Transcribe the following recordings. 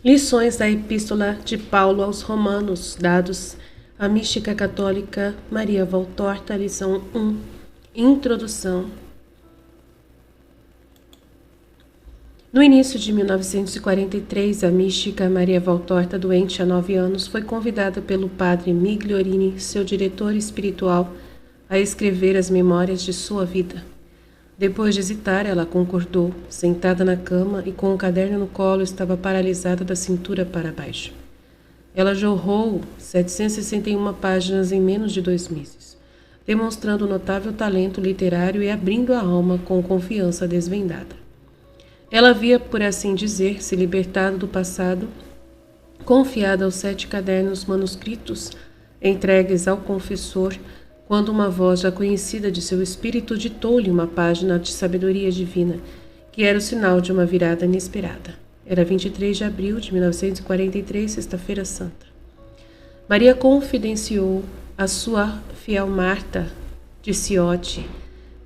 Lições da Epístola de Paulo aos Romanos, dados à mística católica Maria Valtorta, lição 1, Introdução. No início de 1943, a mística Maria Valtorta, doente há 9 anos, foi convidada pelo padre Migliorini, seu diretor espiritual, a escrever as memórias de sua vida. Depois de hesitar, ela concordou. Sentada na cama e com o caderno no colo, estava paralisada da cintura para baixo. Ela jorrou 761 páginas em menos de 2 meses, demonstrando notável talento literário e abrindo a alma com confiança desvendada. Ela havia, por assim dizer, se libertado do passado, confiada aos 7 cadernos manuscritos entregues ao confessor, quando uma voz já conhecida de seu espírito ditou-lhe uma página de sabedoria divina, que era o sinal de uma virada inesperada. Era 23 de abril de 1943, sexta-feira santa. Maria confidenciou a sua fiel Marta de Ciotti,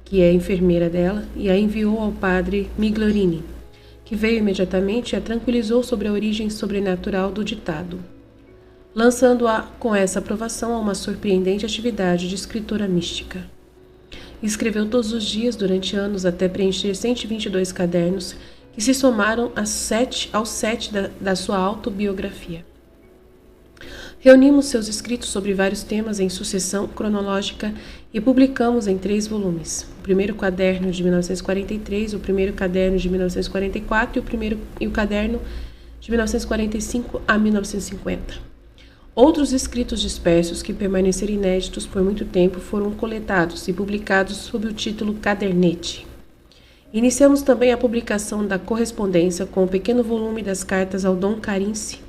que é enfermeira dela, e a enviou ao padre Migliorini, que veio imediatamente e a tranquilizou sobre a origem sobrenatural do ditado, lançando-a com essa aprovação a uma surpreendente atividade de escritora mística. Escreveu todos os dias durante anos até preencher 122 cadernos que se somaram aos 7 da sua autobiografia. Reunimos seus escritos sobre vários temas em sucessão cronológica e publicamos em 3 volumes. O primeiro caderno de 1943, o primeiro caderno de 1944 e o caderno de 1945 a 1950. Outros escritos dispersos que permaneceram inéditos por muito tempo foram coletados e publicados sob o título Cadernete. Iniciamos também a publicação da correspondência com o pequeno volume das cartas ao Dom Carinci.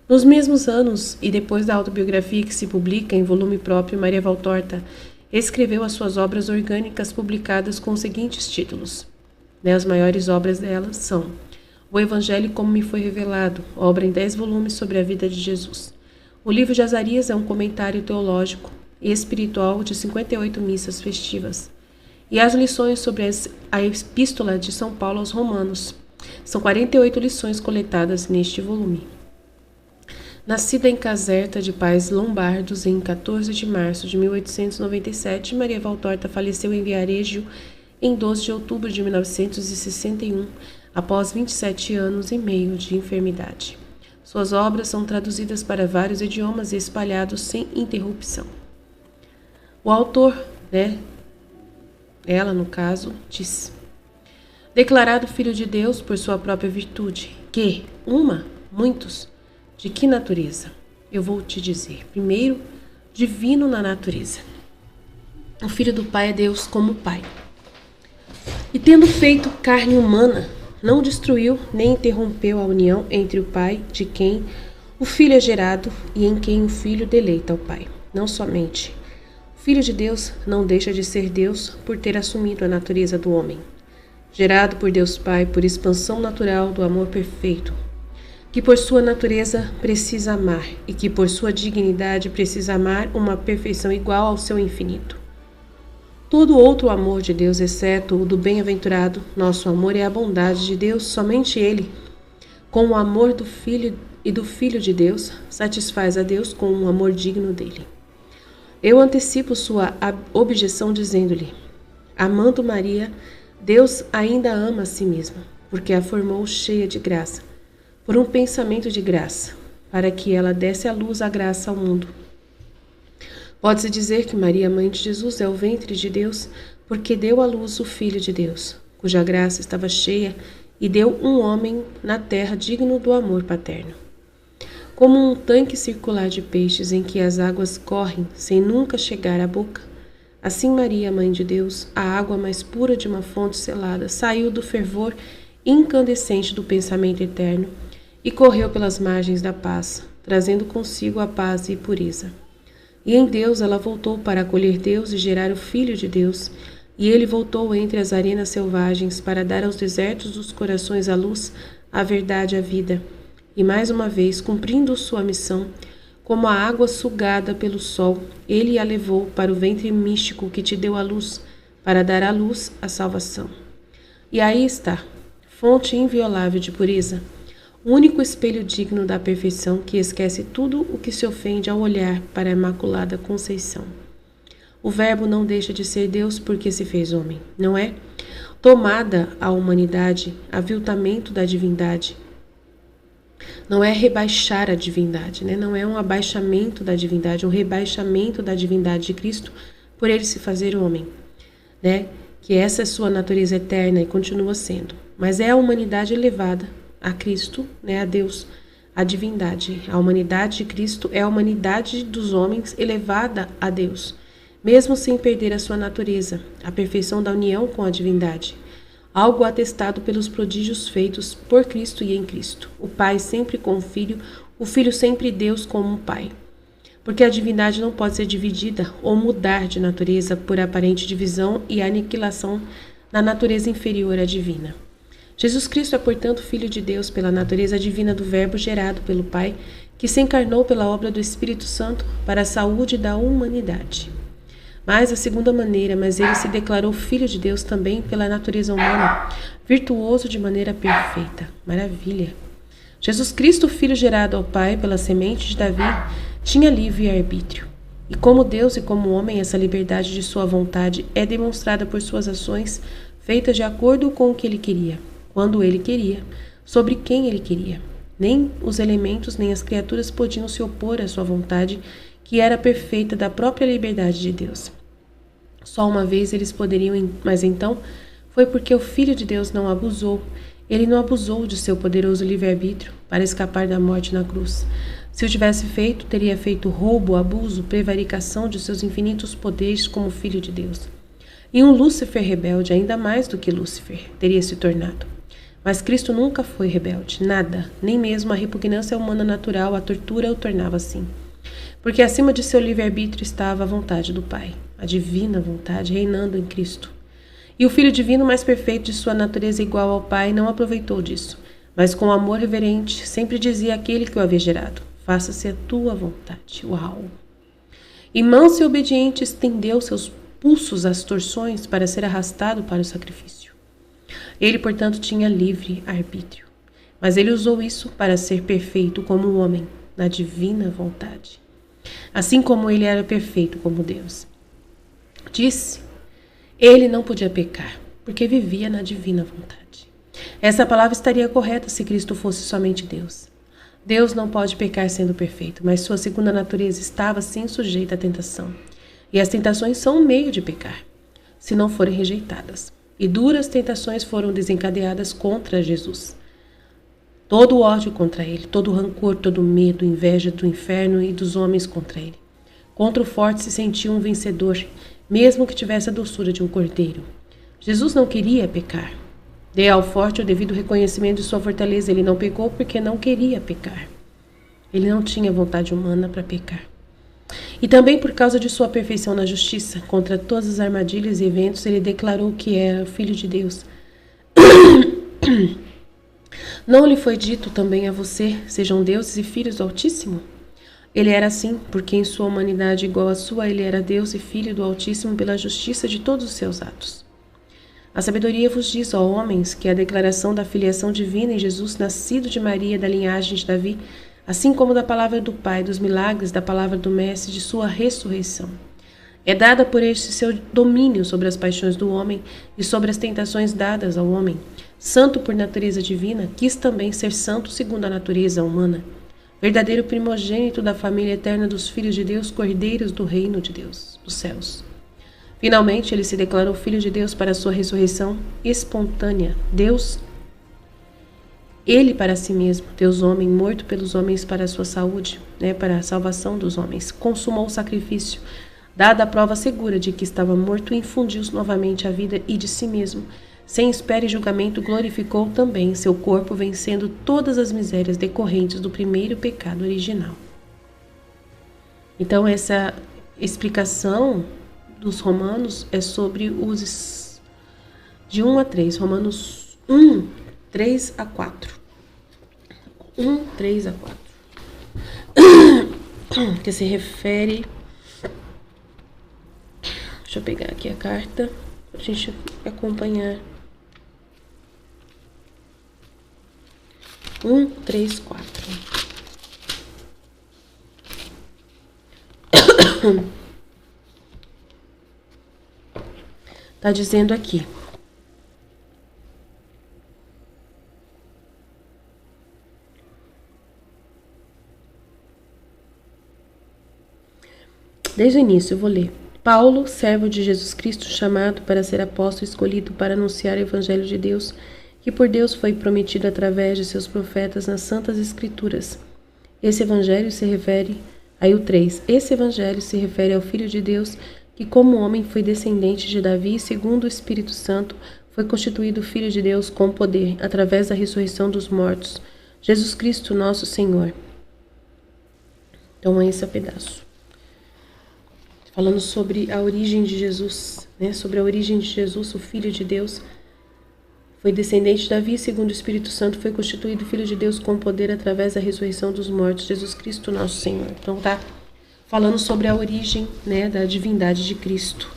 Nos mesmos anos, e depois da autobiografia que se publica em volume próprio, Maria Valtorta escreveu as suas obras orgânicas publicadas com os seguintes títulos. As maiores obras dela são O Evangelho como me foi revelado, obra em 10 volumes sobre a vida de Jesus. O livro de Azarias é um comentário teológico e espiritual de 58 missas festivas. E as lições sobre a Epístola de São Paulo aos Romanos. São 48 lições coletadas neste volume. Nascida em Caserta de Pais Lombardos em 14 de março de 1897, Maria Valtorta faleceu em Viareggio em 12 de outubro de 1961, após 27 anos e meio de enfermidade. Suas obras são traduzidas para vários idiomas e espalhados sem interrupção. O autor, ela no caso, diz: declarado Filho de Deus por sua própria virtude, que, muitos, de que natureza? Eu vou te dizer. Primeiro, divino na natureza. O Filho do Pai é Deus como Pai. E tendo feito carne humana, não destruiu nem interrompeu a união entre o Pai, de quem o Filho é gerado e em quem o Filho deleita ao Pai. Não somente. O Filho de Deus não deixa de ser Deus por ter assumido a natureza do homem, gerado por Deus Pai por expansão natural do amor perfeito, que por sua natureza precisa amar e que por sua dignidade precisa amar uma perfeição igual ao seu infinito. Todo outro amor de Deus, exceto o do bem-aventurado, nosso amor é a bondade de Deus, somente Ele, com o amor do Filho e do Filho de Deus, satisfaz a Deus com um amor digno dele. Eu antecipo sua objeção dizendo-lhe: amando Maria, Deus ainda ama a si mesma, porque a formou cheia de graça, por um pensamento de graça, para que ela desse à luz a graça ao mundo. Pode-se dizer que Maria, mãe de Jesus, é o ventre de Deus, porque deu à luz o Filho de Deus, cuja graça estava cheia, e deu um homem na terra digno do amor paterno. Como um tanque circular de peixes em que as águas correm sem nunca chegar à boca, assim Maria, mãe de Deus, a água mais pura de uma fonte selada, saiu do fervor incandescente do pensamento eterno e correu pelas margens da paz, trazendo consigo a paz e pureza. E em Deus ela voltou para acolher Deus e gerar o Filho de Deus, e ele voltou entre as arenas selvagens para dar aos desertos dos corações a luz, a verdade, a vida. E mais uma vez, cumprindo sua missão, como a água sugada pelo sol, ele a levou para o ventre místico que te deu a luz, para dar à luz a salvação. E aí está, fonte inviolável de pureza, o único espelho digno da perfeição que esquece tudo o que se ofende ao olhar para a Imaculada Conceição. O Verbo não deixa de ser Deus porque se fez homem, não é? Tomada a humanidade, aviltamento da divindade. Não é rebaixar a divindade, né? Não é um abaixamento da divindade, um rebaixamento da divindade de Cristo por ele se fazer homem, né? Que essa é sua natureza eterna e continua sendo. Mas é a humanidade elevada a Cristo, né? A Deus, a divindade. A humanidade de Cristo é a humanidade dos homens elevada a Deus, mesmo sem perder a sua natureza, a perfeição da união com a divindade. Algo atestado pelos prodígios feitos por Cristo e em Cristo. O Pai sempre com o Filho sempre Deus como um Pai. Porque a divindade não pode ser dividida ou mudar de natureza por aparente divisão e aniquilação na natureza inferior à divina. Jesus Cristo é, portanto, Filho de Deus pela natureza divina do Verbo gerado pelo Pai, que se encarnou pela obra do Espírito Santo para a saúde da humanidade. Mas a segunda maneira, mas ele se declarou Filho de Deus também pela natureza humana, virtuoso de maneira perfeita. Maravilha! Jesus Cristo, Filho gerado ao Pai pela semente de Davi, tinha livre-arbítrio. E como Deus e como homem, essa liberdade de sua vontade é demonstrada por suas ações, feitas de acordo com o que ele queria, quando ele queria, sobre quem ele queria. Nem os elementos nem as criaturas podiam se opor à sua vontade, que era perfeita da própria liberdade de Deus. Só uma vez eles poderiam, mas então foi porque o Filho de Deus não abusou. Ele não abusou de seu poderoso livre-arbítrio para escapar da morte na cruz. Se o tivesse feito, teria feito roubo, abuso, prevaricação de seus infinitos poderes como Filho de Deus. E um Lúcifer rebelde, ainda mais do que Lúcifer, teria se tornado. Mas Cristo nunca foi rebelde, nada, nem mesmo a repugnância humana natural, a tortura o tornava assim. Porque acima de seu livre-arbítrio estava a vontade do Pai, a divina vontade reinando em Cristo. E o Filho divino mais perfeito de sua natureza igual ao Pai não aproveitou disso, mas com amor reverente sempre dizia àquele que o havia gerado: faça-se a tua vontade. Uau! E manso e obediente estendeu seus pulsos às torções para ser arrastado para o sacrifício. Ele, portanto, tinha livre arbítrio, mas ele usou isso para ser perfeito como homem, na divina vontade. Assim como ele era perfeito como Deus. Disse, ele não podia pecar, porque vivia na divina vontade. Essa palavra estaria correta se Cristo fosse somente Deus. Deus não pode pecar sendo perfeito, mas sua segunda natureza estava sim sujeita à tentação. E as tentações são um meio de pecar, se não forem rejeitadas. E duras tentações foram desencadeadas contra Jesus. Todo o ódio contra ele, todo o rancor, todo o medo, inveja do inferno e dos homens contra ele. Contra o forte se sentia um vencedor, mesmo que tivesse a doçura de um cordeiro. Jesus não queria pecar. Dê ao forte o devido reconhecimento de sua fortaleza. Ele não pecou porque não queria pecar. Ele não tinha vontade humana para pecar. E também por causa de sua perfeição na justiça, contra todas as armadilhas e eventos, ele declarou que era Filho de Deus. Não lhe foi dito também a você, sejam deuses e filhos do Altíssimo? Ele era assim, porque em sua humanidade igual à sua, ele era Deus e Filho do Altíssimo pela justiça de todos os seus atos. A sabedoria vos diz, ó homens, que a declaração da filiação divina em Jesus, nascido de Maria, da linhagem de Davi, assim como da palavra do Pai, dos milagres, da palavra do Mestre, de sua ressurreição, é dada por este seu domínio sobre as paixões do homem e sobre as tentações dadas ao homem. Santo por natureza divina, quis também ser santo segundo a natureza humana. Verdadeiro primogênito da família eterna dos filhos de Deus, cordeiros do reino de Deus, dos céus. Finalmente, ele se declarou Filho de Deus para a sua ressurreição espontânea. Deus, ele para si mesmo, Deus homem, morto pelos homens para a sua saúde, para a salvação dos homens, consumou o sacrifício, dada a prova segura de que estava morto, infundiu novamente a vida e de si mesmo, sem espera e julgamento, glorificou também seu corpo, vencendo todas as misérias decorrentes do primeiro pecado original. Então, essa explicação dos Romanos é sobre os de 1 a 3, Romanos 1, 3 a 4. 1, 3 a 4. Que se refere... Deixa eu pegar aqui a carta para a gente acompanhar. 1, 3, 4. Tá dizendo aqui. Desde o início, eu vou ler. Paulo, servo de Jesus Cristo, chamado para ser apóstolo, escolhido para anunciar o Evangelho de Deus, que por Deus foi prometido através de seus profetas nas Santas Escrituras. Esse Evangelho se refere... Aí o 3. Esse Evangelho se refere ao Filho de Deus, que como homem foi descendente de Davi, segundo o Espírito Santo, foi constituído Filho de Deus com poder, através da ressurreição dos mortos. Jesus Cristo, nosso Senhor. Então, esse é o pedaço. Falando sobre a origem de Jesus, né? Sobre a origem de Jesus, o Filho de Deus. Foi descendente de Davi, segundo o Espírito Santo, foi constituído Filho de Deus com poder através da ressurreição dos mortos. Jesus Cristo, nosso Senhor. Então, tá falando sobre a origem, né, da divindade de Cristo.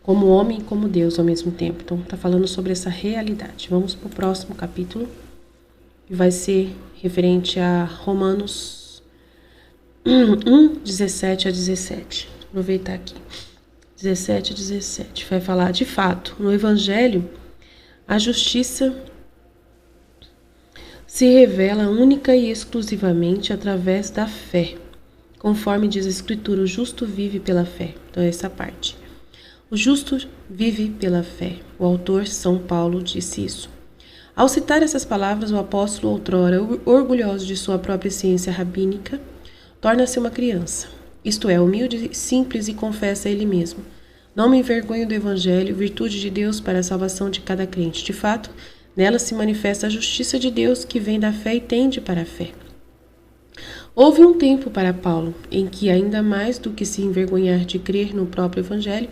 Como homem e como Deus ao mesmo tempo. Então, tá falando sobre essa realidade. Vamos para o próximo capítulo. Que vai ser referente a Romanos 1, 17 a 17. Vou aproveitar aqui. 17 a 17. Vai falar, de fato, no Evangelho, a justiça se revela única e exclusivamente através da fé. Conforme diz a Escritura, o justo vive pela fé. Então, essa parte. O justo vive pela fé. O autor, São Paulo, disse isso. Ao citar essas palavras, o apóstolo, outrora orgulhoso de sua própria ciência rabínica, torna-se uma criança. Isto é, humilde, simples e confessa a ele mesmo. Não me envergonho do Evangelho, virtude de Deus para a salvação de cada crente. De fato, nela se manifesta a justiça de Deus que vem da fé e tende para a fé. Houve um tempo para Paulo em que, ainda mais do que se envergonhar de crer no próprio Evangelho,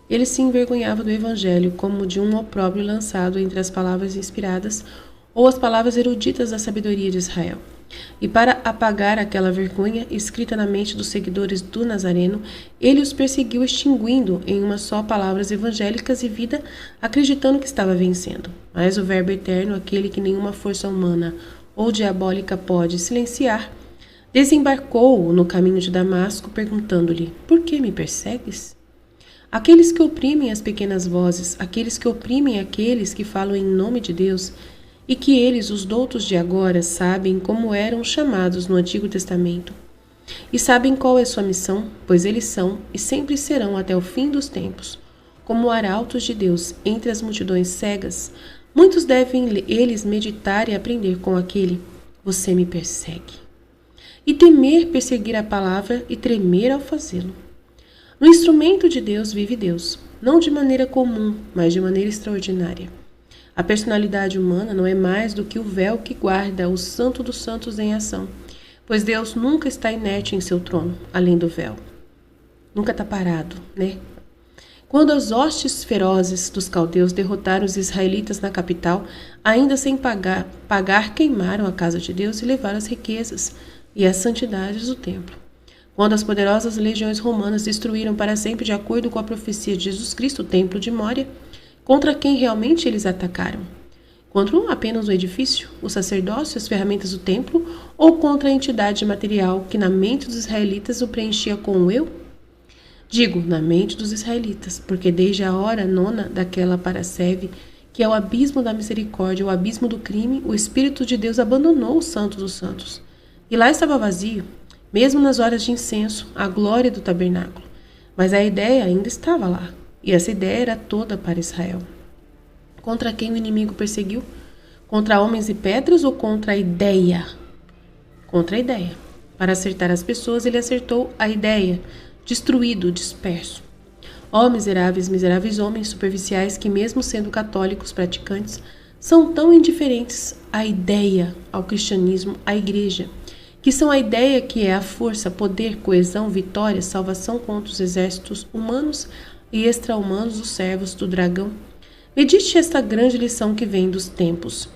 ele se envergonhava do Evangelho como de um opróbrio lançado entre as palavras inspiradas ou as palavras eruditas da sabedoria de Israel. E para apagar aquela vergonha escrita na mente dos seguidores do Nazareno, ele os perseguiu extinguindo em uma só palavras evangélicas e vida, acreditando que estava vencendo. Mas o Verbo eterno, aquele que nenhuma força humana ou diabólica pode silenciar, desembarcou no caminho de Damasco, perguntando-lhe: por que me persegues? Aqueles que oprimem as pequenas vozes, aqueles que oprimem aqueles que falam em nome de Deus, e que eles, os doutos de agora, sabem como eram chamados no Antigo Testamento. E sabem qual é sua missão, pois eles são e sempre serão até o fim dos tempos, como arautos de Deus entre as multidões cegas. Muitos devem eles meditar e aprender com aquele: você me persegue. E temer perseguir a palavra e tremer ao fazê-lo. No instrumento de Deus vive Deus, não de maneira comum, mas de maneira extraordinária. A personalidade humana não é mais do que o véu que guarda o Santo dos Santos em ação, pois Deus nunca está inerte em seu trono, além do véu. Nunca está parado, né? Quando as hostes ferozes dos caldeus derrotaram os israelitas na capital, ainda sem pagar queimaram a casa de Deus e levaram as riquezas e as santidades do templo. Quando as poderosas legiões romanas destruíram para sempre, de acordo com a profecia de Jesus Cristo, o templo de Mória, contra quem realmente eles atacaram? Contra apenas o edifício, o sacerdócio e as ferramentas do templo, ou contra a entidade material que na mente dos israelitas o preenchia com o eu? Digo, na mente dos israelitas, porque desde a hora nona daquela paraseve, que é o abismo da misericórdia, o abismo do crime, o Espírito de Deus abandonou o Santo dos Santos. E lá estava vazio, mesmo nas horas de incenso, a glória do tabernáculo. Mas a ideia ainda estava lá. E essa ideia era toda para Israel. Contra quem o inimigo perseguiu? Contra homens e pedras ou contra a ideia? Contra a ideia. Para acertar as pessoas, ele acertou a ideia. Destruído, disperso. Ó miseráveis, miseráveis homens superficiais que, mesmo sendo católicos praticantes, são tão indiferentes à ideia, ao cristianismo, à igreja, que são a ideia que é a força, poder, coesão, vitória, salvação contra os exércitos humanos e extra-humanos dos servos do dragão. Medite esta grande lição que vem dos tempos.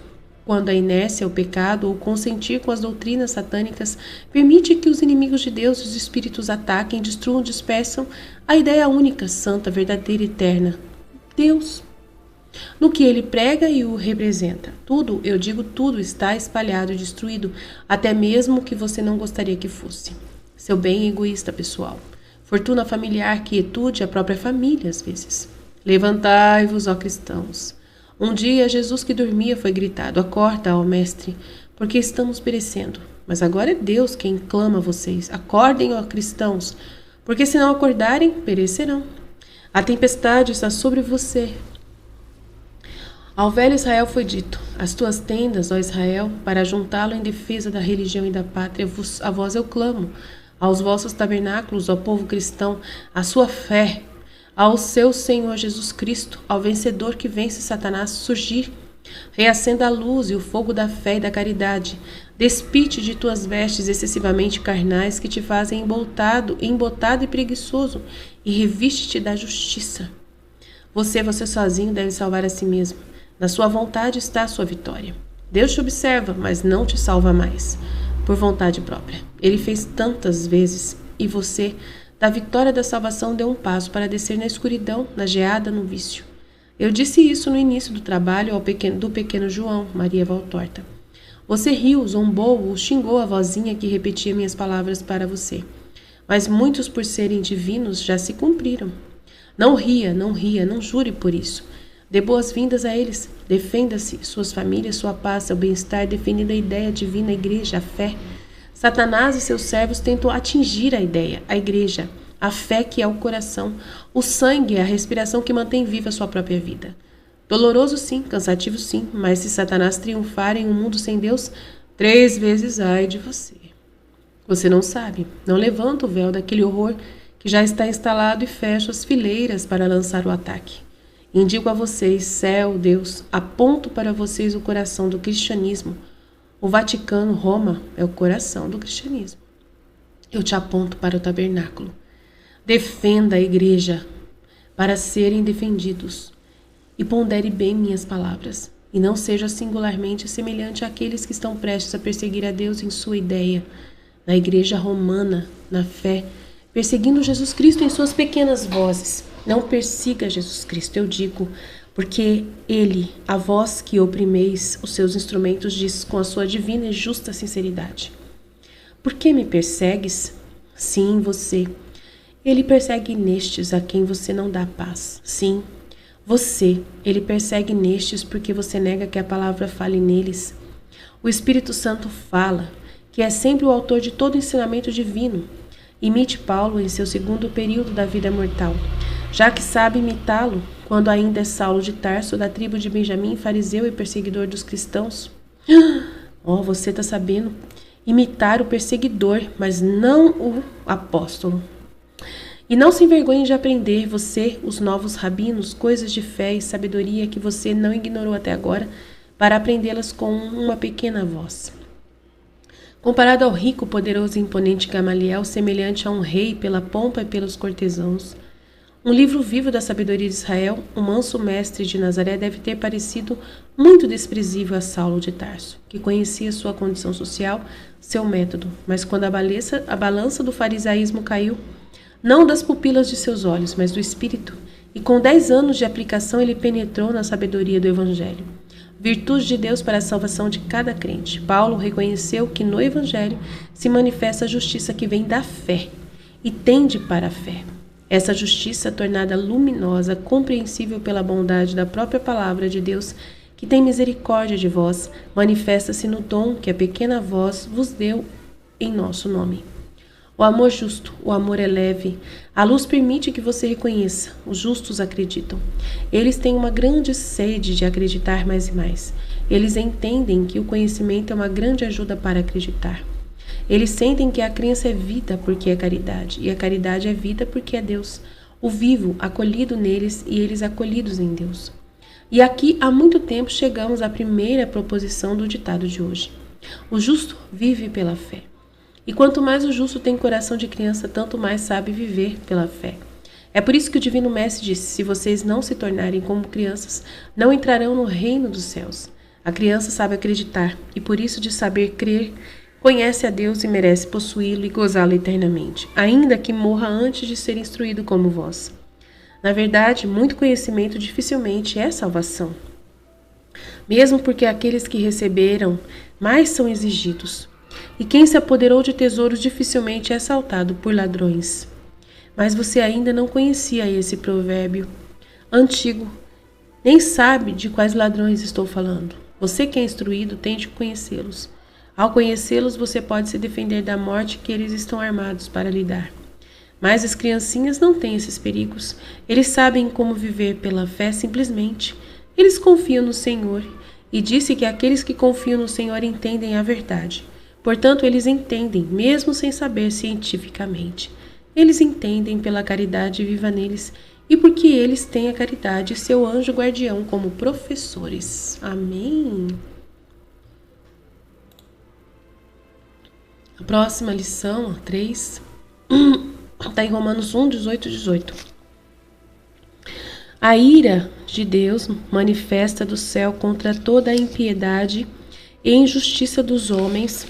Quando a inércia, o pecado ou consentir com as doutrinas satânicas permite que os inimigos de Deus e os espíritos ataquem, destruam, dispersam a ideia única, santa, verdadeira e eterna: Deus. no que ele prega e o representa. Tudo, eu digo tudo, está espalhado e destruído, até mesmo o que você não gostaria que fosse. Seu bem egoísta pessoal. Fortuna familiar, quietude, a própria família, às vezes. Levantai-vos, ó cristãos. Um dia, Jesus que dormia foi gritado, acorda, ó mestre, porque estamos perecendo. Mas agora é Deus quem clama a vocês. Acordem, ó cristãos, porque se não acordarem, perecerão. A tempestade está sobre você. Ao velho Israel foi dito, as tuas tendas, ó Israel, para juntá-lo em defesa da religião e da pátria, a vós eu clamo. Aos vossos tabernáculos, ó povo cristão, a sua fé, ao seu Senhor Jesus Cristo, ao vencedor que vence Satanás surgir. Reacenda a luz e o fogo da fé e da caridade. Despite de tuas vestes excessivamente carnais que te fazem embotado e preguiçoso, e reviste-te da justiça. Você sozinho deve salvar a si mesmo. Na sua vontade está a sua vitória. Deus te observa, mas não te salva mais, por vontade própria. Ele fez tantas vezes, e você, da vitória da salvação, deu um passo para descer na escuridão, na geada, no vício. Eu disse isso no início do trabalho do pequeno João, Maria Valtorta. Você riu, zombou ou xingou a vozinha que repetia minhas palavras para você. Mas muitos, por serem divinos, já se cumpriram. Não ria, não jure por isso. Dê boas-vindas a eles. Defenda-se, suas famílias, sua paz, seu bem-estar, defendendo a ideia divina, a igreja, a fé. Satanás e seus servos tentam atingir a ideia, a igreja, a fé que é o coração. O sangue é a respiração que mantém viva a sua própria vida. Doloroso sim, cansativo sim, mas se Satanás triunfar em um mundo sem Deus, 3 vezes ai de você. Você não sabe, não levanta o véu daquele horror que já está instalado e fecha as fileiras para lançar o ataque. Indico a vocês, céu, Deus, aponto para vocês o coração do cristianismo. O Vaticano, Roma, é o coração do cristianismo. Eu te aponto para o tabernáculo. Defenda a igreja para serem defendidos. E pondere bem minhas palavras. E não seja singularmente semelhante àqueles que estão prestes a perseguir a Deus em sua ideia, na igreja romana, na fé, perseguindo Jesus Cristo em suas pequenas vozes. Não persiga Jesus Cristo, eu digo, porque Ele, a vós que oprimeis os seus instrumentos, diz com a sua divina e justa sinceridade. Por que me persegues? Sim, você. Ele persegue nestes a quem você não dá paz. Sim, você. Ele persegue nestes porque você nega que a palavra fale neles. O Espírito Santo fala, que é sempre o autor de todo ensinamento divino. Imite Paulo em seu segundo período da vida mortal, já que sabe imitá-lo quando ainda é Saulo de Tarso, da tribo de Benjamim, fariseu e perseguidor dos cristãos. Oh, você está sabendo imitar o perseguidor, mas não o apóstolo. E não se envergonhe de aprender, você, os novos rabinos, coisas de fé e sabedoria que você não ignorou até agora, para aprendê-las com uma pequena voz. Comparado ao rico, poderoso e imponente Gamaliel, semelhante a um rei pela pompa e pelos cortesãos, um livro vivo da sabedoria de Israel, o manso mestre de Nazaré deve ter parecido muito desprezível a Saulo de Tarso, que conhecia sua condição social, seu método, mas quando a balança do farisaísmo caiu, não das pupilas de seus olhos, mas do espírito, e com 10 anos de aplicação ele penetrou na sabedoria do Evangelho. Virtude de Deus para a salvação de cada crente. Paulo reconheceu que no Evangelho se manifesta a justiça que vem da fé e tende para a fé. Essa justiça, tornada luminosa, compreensível pela bondade da própria palavra de Deus, que tem misericórdia de vós, manifesta-se no dom que a pequena voz vos deu em nosso nome. O amor justo, o amor é leve. A luz permite que você reconheça. Os justos acreditam. Eles têm uma grande sede de acreditar mais e mais. Eles entendem que o conhecimento é uma grande ajuda para acreditar. Eles sentem que a crença é vida porque é caridade, e a caridade é vida porque é Deus. O vivo acolhido neles e eles acolhidos em Deus. E aqui há muito tempo chegamos à primeira proposição do ditado de hoje. O justo vive pela fé. E quanto mais o justo tem coração de criança, tanto mais sabe viver pela fé. É por isso que o Divino Mestre disse, se vocês não se tornarem como crianças, não entrarão no reino dos céus. A criança sabe acreditar, e por isso de saber crer, conhece a Deus e merece possuí-lo e gozá-lo eternamente, ainda que morra antes de ser instruído como vós. Na verdade, muito conhecimento dificilmente é salvação. Mesmo porque aqueles que receberam mais são exigidos. E quem se apoderou de tesouros dificilmente é assaltado por ladrões. Mas você ainda não conhecia esse provérbio antigo, nem sabe de quais ladrões estou falando. Você que é instruído tem de conhecê-los. Ao conhecê-los, você pode se defender da morte que eles estão armados para lhe dar. Mas as criancinhas não têm esses perigos. Eles sabem como viver pela fé simplesmente. Eles confiam no Senhor. E disse que aqueles que confiam no Senhor entendem a verdade. Portanto, eles entendem, mesmo sem saber cientificamente. Eles entendem pela caridade viva neles e porque eles têm a caridade, seu anjo guardião, como professores. Amém. A próxima lição, 3, está em Romanos 1, 18 e 18. A ira de Deus manifesta do céu contra toda a impiedade e injustiça dos homens,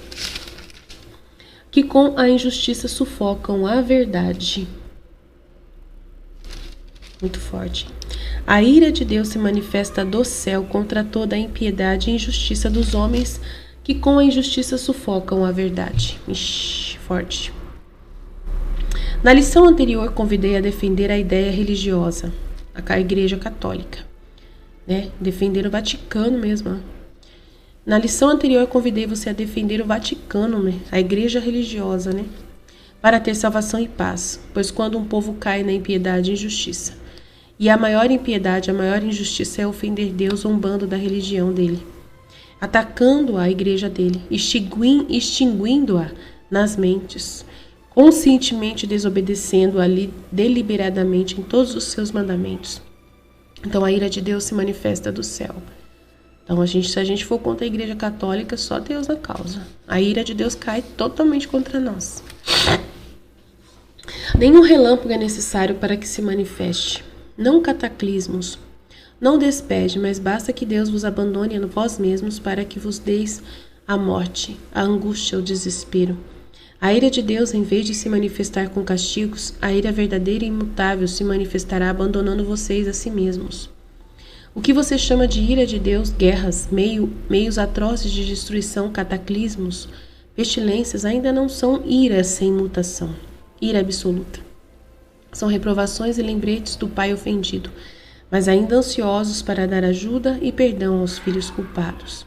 que com a injustiça sufocam a verdade. Muito forte. A ira de Deus se manifesta do céu contra toda a impiedade e injustiça dos homens, que com a injustiça sufocam a verdade. Ixi, forte. Na lição anterior, convidei a defender a ideia religiosa, a Igreja Católica, né? Defender o Vaticano mesmo, né? Na lição anterior, convidei você a defender o Vaticano, né? A igreja religiosa, né? Para ter salvação e paz, pois quando um povo cai na impiedade e injustiça, e a maior impiedade, a maior injustiça é ofender Deus zombando da religião dele, atacando a igreja dele, extinguindo-a nas mentes, conscientemente desobedecendo-a deliberadamente em todos os seus mandamentos. Então a ira de Deus se manifesta do céu. Então, se a gente for contra a Igreja Católica, só Deus na causa. A ira de Deus cai totalmente contra nós. Nenhum relâmpago é necessário para que se manifeste. Não cataclismos. Não despede, mas basta que Deus vos abandone a vós mesmos para que vos deis a morte, a angústia, o desespero. A ira de Deus, em vez de se manifestar com castigos, a ira verdadeira e imutável se manifestará abandonando vocês a si mesmos. O que você chama de ira de Deus, guerras, meios atrozes de destruição, cataclismos, pestilências, ainda não são ira sem mutação, ira absoluta. São reprovações e lembretes do Pai ofendido, mas ainda ansiosos para dar ajuda e perdão aos filhos culpados.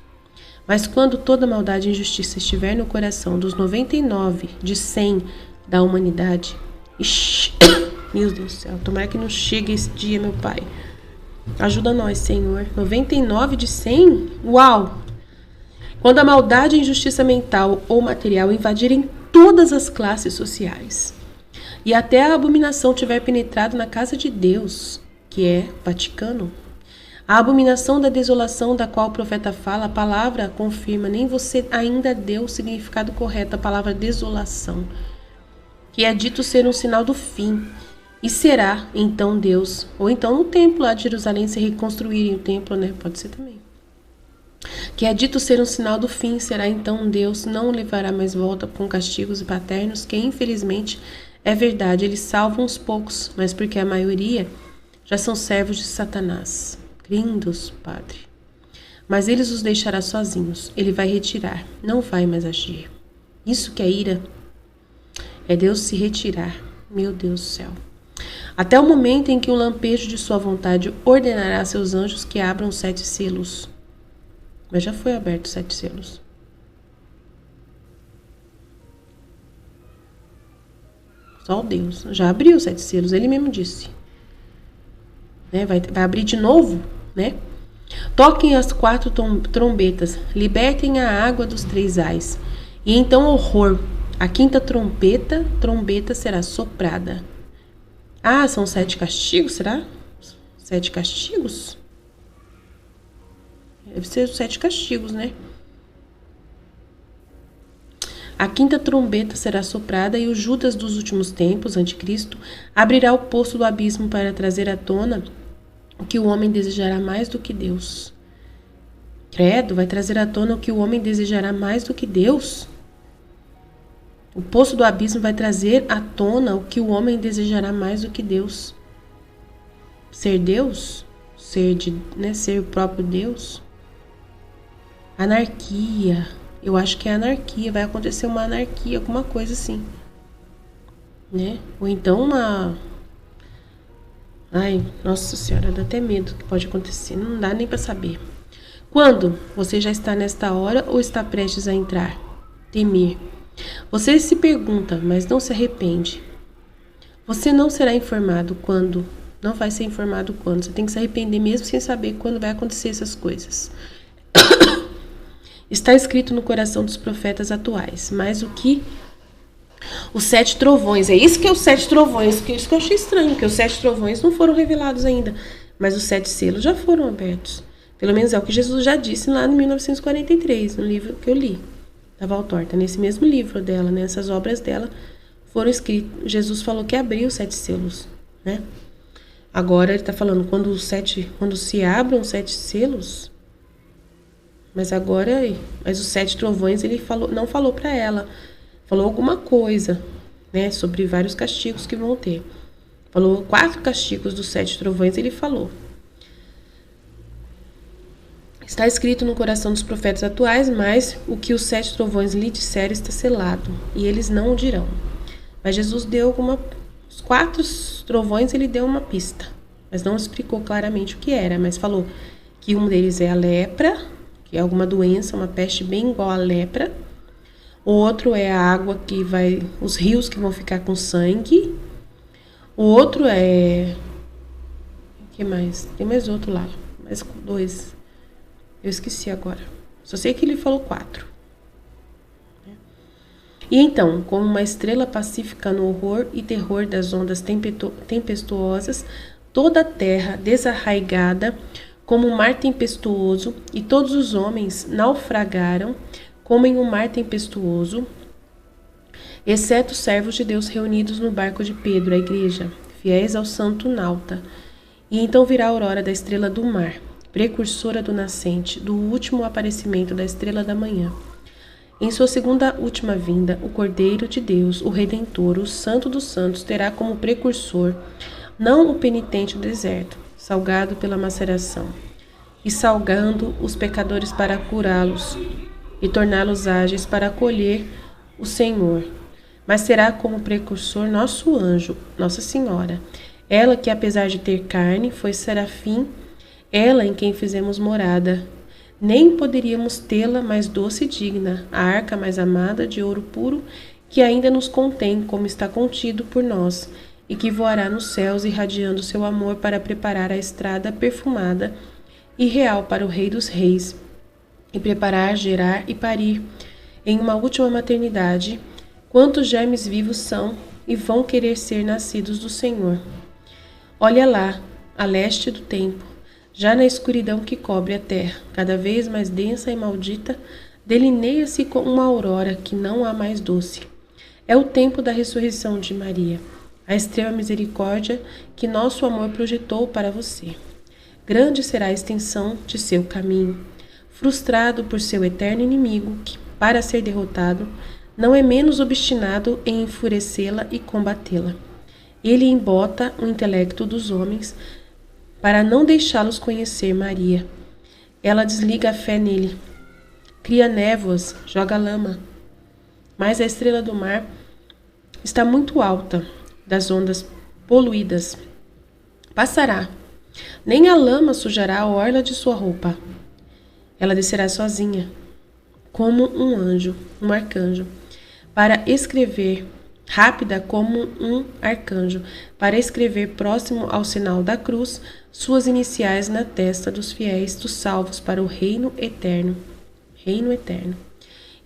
Mas quando toda maldade e injustiça estiver no coração dos 99 de 100 da humanidade, meu Deus do céu, tomara que não chegue esse dia, meu Pai. Ajuda nós, Senhor. 99 de 100? Uau! Quando a maldade e a injustiça mental ou material invadirem todas as classes sociais e até a abominação tiver penetrado na casa de Deus, que é o Vaticano, a abominação da desolação da qual o profeta fala, a palavra confirma, nem você ainda deu o significado correto à palavra desolação, que é dito ser um sinal do fim. E será, então, Deus, ou então no templo lá de Jerusalém, se reconstruírem o templo, né? Pode ser também. Que é dito ser um sinal do fim, será então Deus, não levará mais volta com castigos e paternos, que infelizmente é verdade, eles salvam uns poucos, mas porque a maioria já são servos de Satanás. Lindos, Padre. Mas ele os deixará sozinhos, ele vai retirar, não vai mais agir. Isso que é ira, é Deus se retirar, meu Deus do céu. Até o momento em que o lampejo de sua vontade ordenará a seus anjos que abram os 7 selos. Mas já foi aberto 7 selos. Só Deus. Já abriu os 7 selos, ele mesmo disse. Né? Vai abrir de novo, né? Toquem as 4 trombetas, libertem a água dos 3 ais. E então horror, a 5ª trombeta será soprada. Ah, são 7 castigos, será? 7 castigos? Deve ser os 7 castigos, né? A 5ª trombeta será soprada e o Judas dos últimos tempos, anticristo, abrirá o poço do abismo para trazer à tona o que o homem desejará mais do que Deus. Credo, vai trazer à tona o que o homem desejará mais do que Deus? O poço do abismo vai trazer à tona o que o homem desejará mais do que Deus. ser Deus, ser o próprio Deus. Anarquia, eu acho que é anarquia, vai acontecer uma anarquia, alguma coisa assim, né? Ou então ai, nossa senhora, dá até medo que pode acontecer, não dá nem para saber. Quando você já está nesta hora ou está prestes a entrar? Temer. Você se pergunta, mas não se arrepende. Você não será informado quando. Não vai ser informado quando. Você tem que se arrepender mesmo sem saber quando vai acontecer essas coisas. Está escrito no coração dos profetas atuais. Mas o que? Os 7 trovões. É isso que é os 7 trovões. Isso que eu achei estranho, porque os 7 trovões não foram revelados ainda. Mas os 7 selos já foram abertos. Pelo menos é o que Jesus já disse lá em 1943, no livro que eu li. Da Valtorta, nesse mesmo livro dela, nessas obras dela, foram escritos. Jesus falou que abriu os 7 selos, né? Agora ele está falando quando se abram os 7 selos. Mas os 7 trovões ele não falou para ela. Falou alguma coisa, né? Sobre vários castigos que vão ter. Falou 4 castigos dos 7 trovões, ele falou. Está escrito no coração dos profetas atuais, mas o que os 7 trovões lhe disseram está selado, e eles não o dirão. Mas Jesus deu os 4 trovões, ele deu uma pista, mas não explicou claramente o que era, mas falou que um deles é a lepra, que é alguma doença, uma peste bem igual à lepra. O outro é a água os rios que vão ficar com sangue. O outro é... O que mais? Tem mais outro lá, mais 2. Eu esqueci agora. Só sei que ele falou 4. E então, como uma estrela pacífica no horror e terror das ondas tempestuosas, toda a terra desarraigada como um mar tempestuoso, e todos os homens naufragaram como em um mar tempestuoso, exceto os servos de Deus reunidos no barco de Pedro, a igreja, fiéis ao santo nauta. E então virá a aurora da estrela do mar, precursora do nascente, do último aparecimento da estrela da manhã. Em sua segunda última vinda, o Cordeiro de Deus, o Redentor, o Santo dos Santos, terá como precursor, não o penitente do deserto, salgado pela maceração, e salgando os pecadores para curá-los, e torná-los ágeis para acolher o Senhor. Mas será como precursor nosso anjo, Nossa Senhora, ela que, apesar de ter carne, foi serafim, ela em quem fizemos morada. Nem poderíamos tê-la mais doce e digna, a arca mais amada de ouro puro, que ainda nos contém, como está contido por nós, e que voará nos céus irradiando seu amor para preparar a estrada perfumada e real para o Rei dos Reis, e preparar, gerar e parir, em uma última maternidade, quantos germes vivos são e vão querer ser nascidos do Senhor. Olha lá, a leste do tempo, já na escuridão que cobre a terra, cada vez mais densa e maldita, delineia-se com uma aurora que não há mais doce. É o tempo da ressurreição de Maria, a extrema misericórdia que nosso amor projetou para você. Grande será a extensão de seu caminho, frustrado por seu eterno inimigo, que, para ser derrotado, não é menos obstinado em enfurecê-la e combatê-la. Ele embota o intelecto dos homens para não deixá-los conhecer Maria. Ela desliga a fé nele, cria névoas, joga lama. Mas a estrela do mar está muito alta das ondas poluídas. Passará. Nem a lama sujará a orla de sua roupa. Ela descerá sozinha, como um anjo, um arcanjo, para escrever, rápida como um arcanjo, para escrever próximo ao sinal da cruz suas iniciais na testa dos fiéis, dos salvos para o reino eterno. Reino eterno.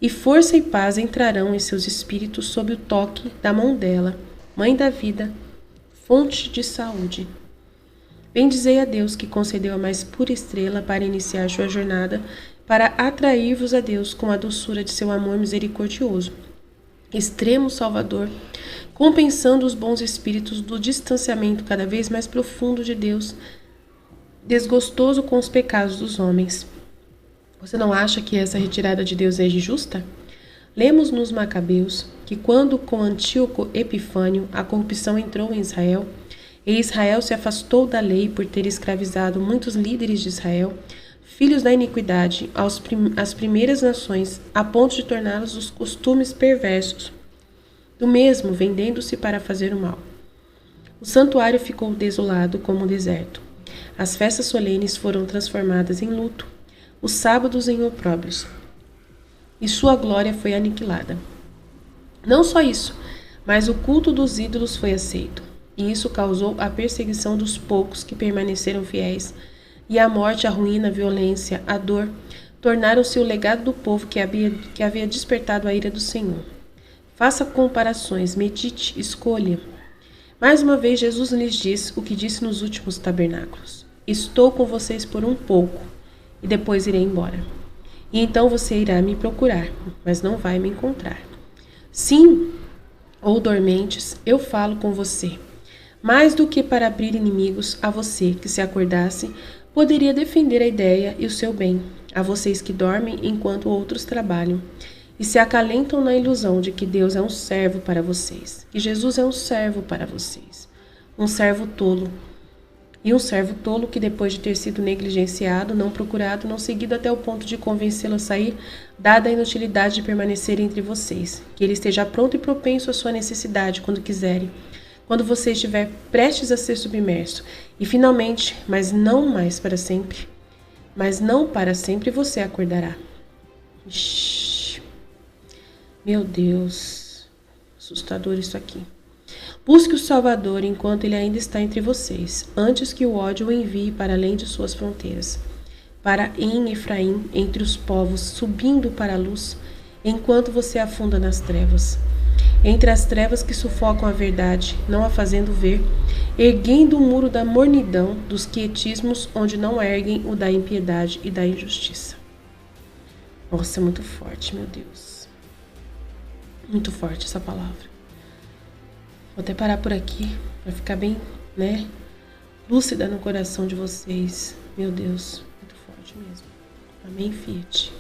E força e paz entrarão em seus espíritos sob o toque da mão dela, Mãe da vida, fonte de saúde. Bendizei a Deus que concedeu a mais pura estrela para iniciar sua jornada, para atrair-vos a Deus com a doçura de seu amor misericordioso. Extremo Salvador, compensando os bons espíritos do distanciamento cada vez mais profundo de Deus, desgostoso com os pecados dos homens. Você não acha que essa retirada de Deus é injusta? Lemos nos Macabeus que quando com Antíoco Epifânio a corrupção entrou em Israel, E Israel se afastou da lei por ter escravizado muitos líderes de Israel, filhos da iniquidade, às primeiras nações, a ponto de torná-los os costumes perversos, do mesmo vendendo-se para fazer o mal. O santuário ficou desolado como um deserto. As festas solenes foram transformadas em luto, os sábados em opróbrios, e sua glória foi aniquilada. Não só isso, mas o culto dos ídolos foi aceito, e isso causou a perseguição dos poucos que permaneceram fiéis, e a morte, a ruína, a violência, a dor, tornaram-se o legado do povo que havia despertado a ira do Senhor. Faça comparações, medite, escolha. Mais uma vez, Jesus lhes diz o que disse nos últimos tabernáculos: estou com vocês por um pouco, e depois irei embora. E então você irá me procurar, mas não vai me encontrar. Sim, ou dormentes, eu falo com você. Mais do que para abrir inimigos a você que, se acordasse, poderia defender a ideia e o seu bem, a vocês que dormem enquanto outros trabalham e se acalentam na ilusão de que Deus é um servo para vocês, que Jesus é um servo para vocês, um servo tolo. E um servo tolo que, depois de ter sido negligenciado, não procurado, não seguido até o ponto de convencê-lo a sair, dada a inutilidade de permanecer entre vocês, que ele esteja pronto e propenso à sua necessidade quando quiserem, quando você estiver prestes a ser submerso, e finalmente, mas não para sempre, você acordará. Ixi. Meu Deus, assustador isso aqui. Busque o Salvador enquanto ele ainda está entre vocês, antes que o ódio o envie para além de suas fronteiras. Para em Efraim, entre os povos, subindo para a luz, enquanto você afunda nas trevas. Entre as trevas que sufocam a verdade, não a fazendo ver, erguendo o muro da mornidão, dos quietismos, onde não erguem o da impiedade e da injustiça. Nossa, é muito forte, meu Deus. Muito forte essa palavra. Vou até parar por aqui, para ficar bem, lúcida no coração de vocês. Meu Deus, muito forte mesmo. Amém, Fiat.